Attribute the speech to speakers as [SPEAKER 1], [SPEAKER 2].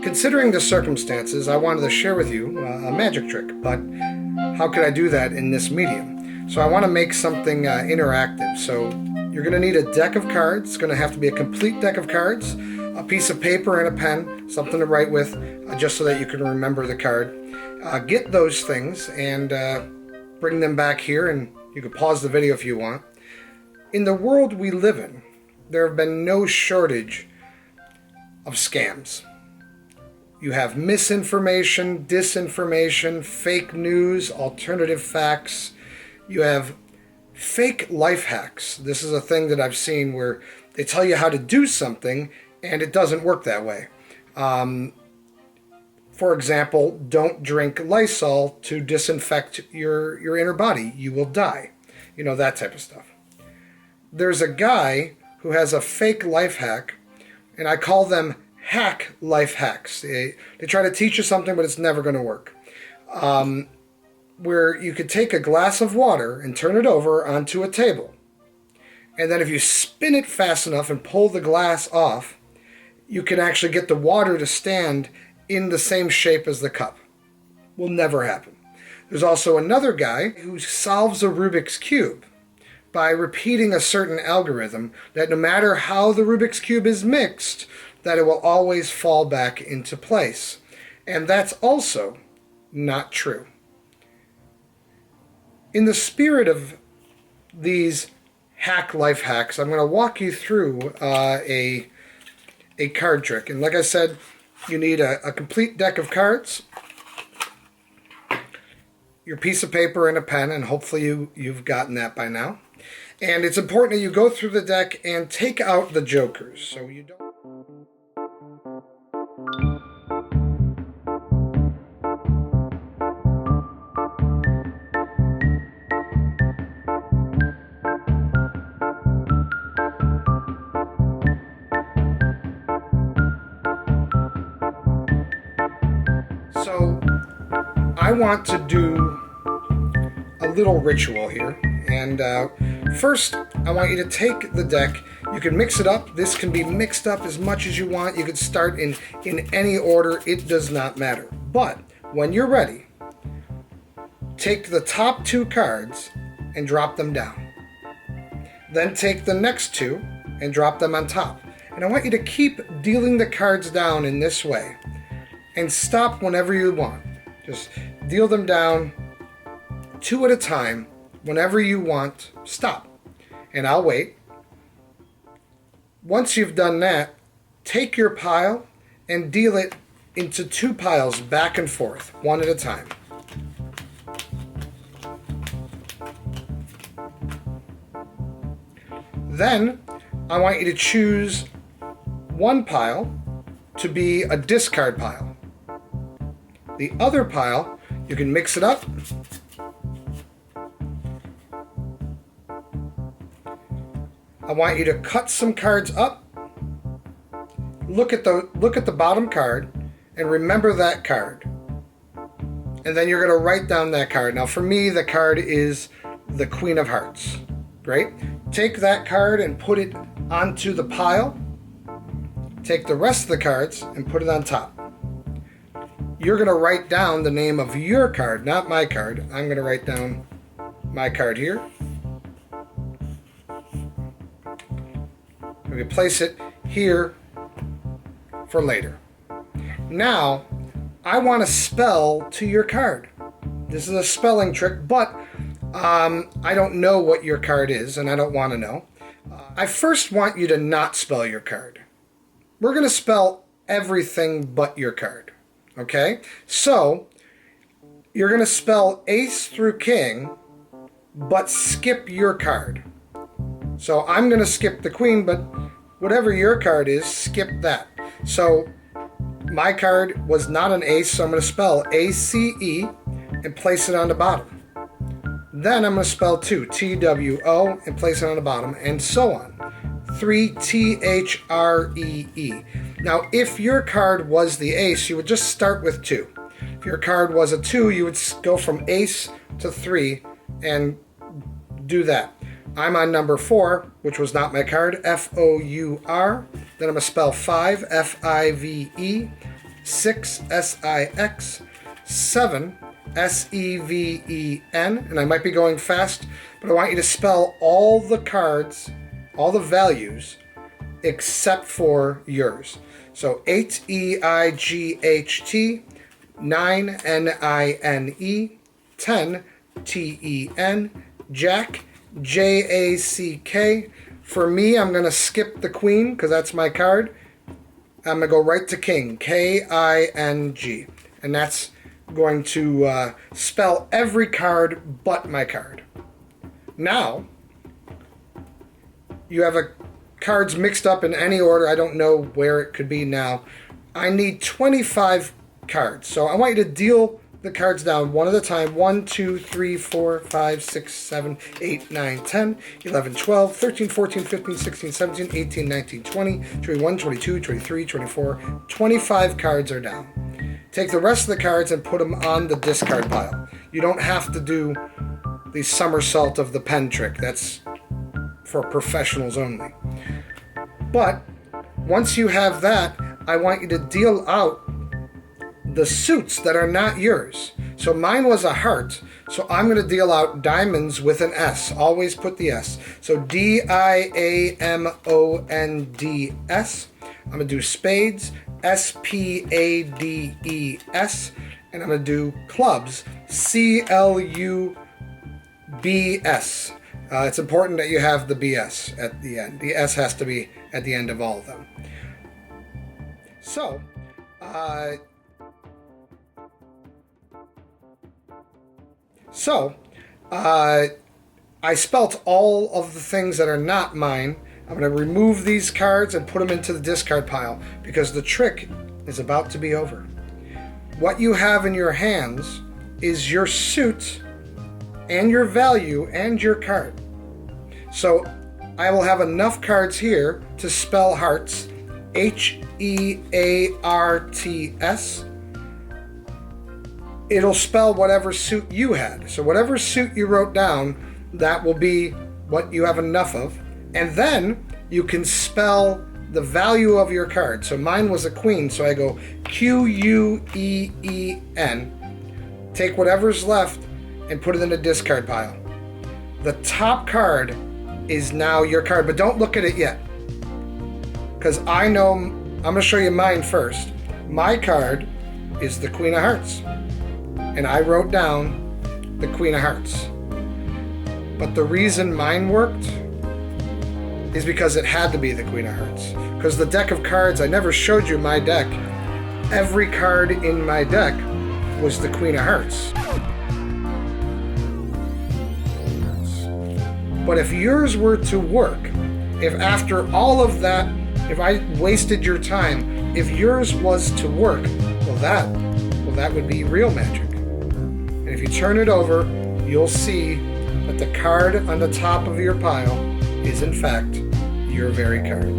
[SPEAKER 1] Considering the circumstances, I wanted to share with you a magic trick, but how could I do that in this medium? So I want to make something interactive. So you're going to need a deck of cards. It's going to have to be a complete deck of cards, a piece of paper and a pen, something to write with, just so that you can remember the card. Get those things and bring them back here, and you can pause the video if you want. In the world we live in, there have been no shortage of scams. You have misinformation, disinformation, fake news, alternative facts. You have fake life hacks. This is a thing that I've seen where they tell you how to do something and it doesn't work that way. For example, don't drink Lysol to disinfect your inner body. You will die. You know, that type of stuff. There's a guy who has a fake life hack, and I call them hack life hacks. They try to teach you something, but it's never going to work. Where you could take a glass of water and turn it over onto a table. And then if you spin it fast enough and pull the glass off, you can actually get the water to stand in the same shape as the cup. Will never happen. There's also another guy who solves a Rubik's Cube by repeating a certain algorithm that no matter how the Rubik's Cube is mixed, that it will always fall back into place. And that's also not true. In the spirit of these hack life hacks, I'm going to walk you through a card trick. And like I said, you need a complete deck of cards, your piece of paper and a pen, and hopefully you've gotten that by now. And it's important that you go through the deck and take out the jokers. So you don't... So I want to do a little ritual here, and first I want you to take the deck. You can mix it up. This can be mixed up as much as you want. You could start in any order. It does not matter. But when you're ready, take the top two cards and drop them down. Then take the next two and drop them on top. And I want you to keep dealing the cards down in this way. And stop whenever you want. Just deal them down two at a time. Whenever you want, stop. And I'll wait. Once you've done that, take your pile and deal it into two piles back and forth, one at a time. Then I want you to choose one pile to be a discard pile. The other pile, you can mix it up. I want you to cut some cards up. Look at the bottom card and remember that card. And then you're going to write down that card. Now for me, the card is the Queen of Hearts. Great. Take that card and put it onto the pile. Take the rest of the cards and put it on top. You're going to write down the name of your card, not my card. I'm going to write down my card here. We can place it here for later. Now, I want to spell to your card. This is a spelling trick, but I don't know what your card is, and I don't want to know. I first want you to not spell your card. We're going to spell everything but your card. Okay? So, you're going to spell ace through king, but skip your card. So, I'm going to skip the queen, but whatever your card is, skip that. So, my card was not an ace, so I'm going to spell A-C-E and place it on the bottom. Then I'm going to spell 2, T-W-O, and place it on the bottom, and so on. 3, T-H-R-E-E. Now, if your card was the ace, you would just start with 2. If your card was a 2, you would go from ace to 3 and do that. I'm on number 4, which was not my card, F-O-U-R. Then I'm going to spell 5, F-I-V-E, 6, S-I-X, 7, S-E-V-E-N. And I might be going fast, but I want you to spell all the cards, all the values, except for yours. So 8, E-I-G-H-T, 9, N-I-N-E, 10, T-E-N, Jack, J-A-C-K. For me, I'm going to skip the queen because that's my card. I'm going to go right to king, K-I-N-G. And that's going to spell every card but my card. Now, you have cards mixed up in any order. I don't know where it could be now. I need 25 cards. So I want you to deal the cards down one at a time. 1, 2, 3, 4, 5, 6, 7, 8, 9, 10, 11, 12, 13, 14, 15, 16, 17, 18, 19, 20, 21, 22, 23, 24. 25 cards are down. Take the rest of the cards and put them on the discard pile. You don't have to do the somersault of the pen trick. That's for professionals only. But once you have that, I want you to deal out the suits that are not yours. So mine was a heart, so I'm going to deal out diamonds with an S. Always put the S. So D-I-A-M-O-N-D-S. I'm going to do spades, S-P-A-D-E-S. And I'm going to do clubs, C-L-U-B-S. It's important that you have the B-S at the end. The S has to be at the end of all of them. So, I spelt all of the things that are not mine. I'm going to remove these cards and put them into the discard pile because the trick is about to be over. What you have in your hands is your suit and your value and your card. So I will have enough cards here to spell hearts, H-E-A-R-T-S. It'll spell whatever suit you had. So whatever suit you wrote down, that will be what you have enough of. And then you can spell the value of your card. So mine was a queen, so I go Q-U-E-E-N. Take whatever's left and put it in a discard pile. The top card is now your card, but don't look at it yet. Because I know, I'm going to show you mine first. My card is the Queen of Hearts. And I wrote down the Queen of Hearts. But the reason mine worked is because it had to be the Queen of Hearts. Because the deck of cards, I never showed you my deck. Every card in my deck was the Queen of Hearts. But if yours were to work, if after all of that, if I wasted your time, if yours was to work, well that would be real magic. And if you turn it over, you'll see that the card on the top of your pile is in fact your very card.